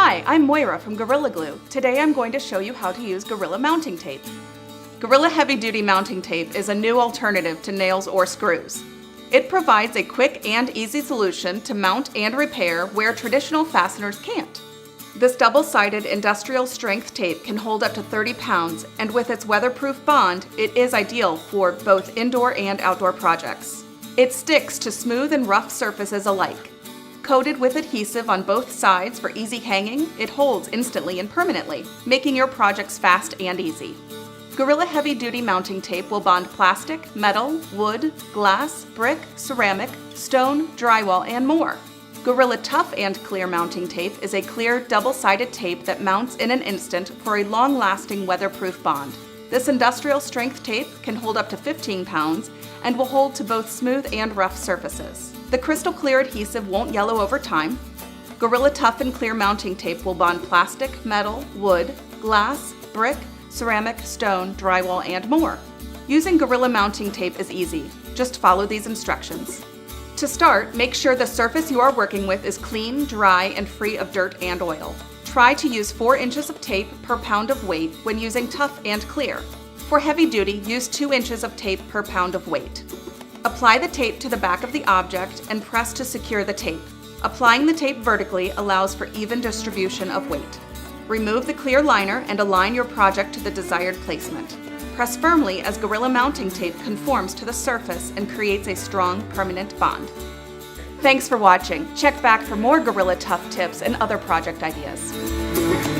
Hi, I'm Moira from Gorilla Glue. Today I'm going to show you how to use Gorilla mounting tape. Gorilla Heavy Duty Mounting Tape is a new alternative to nails or screws. It provides a quick and easy solution to mount and repair where traditional fasteners can't. This double-sided industrial strength tape can hold up to 30 pounds, and with its weatherproof bond, it is ideal for both indoor and outdoor projects. It sticks to smooth and rough surfaces alike. Coated with adhesive on both sides for easy hanging, it holds instantly and permanently, making your projects fast and easy. Gorilla Heavy Duty Mounting Tape will bond plastic, metal, wood, glass, brick, ceramic, stone, drywall, and more. Gorilla Tough and Clear Mounting Tape is a clear, double-sided tape that mounts in an instant for a long-lasting weatherproof bond. This industrial strength tape can hold up to 15 pounds and will hold to both smooth and rough surfaces. The crystal clear adhesive won't yellow over time. Gorilla Tough and Clear Mounting Tape will bond plastic, metal, wood, glass, brick, ceramic, stone, drywall, and more. Using Gorilla mounting tape is easy. Just follow these instructions. To start, make sure the surface you are working with is clean, dry, and free of dirt and oil. Try to use 4 inches of tape per pound of weight when using tough and clear. For heavy duty, use 2 inches of tape per pound of weight. Apply the tape to the back of the object and press to secure the tape. Applying the tape vertically allows for even distribution of weight. Remove the clear liner and align your project to the desired placement. Press firmly as Gorilla mounting tape conforms to the surface and creates a strong, permanent bond. Thanks for watching. Check back for more Gorilla Tough tips and other project ideas.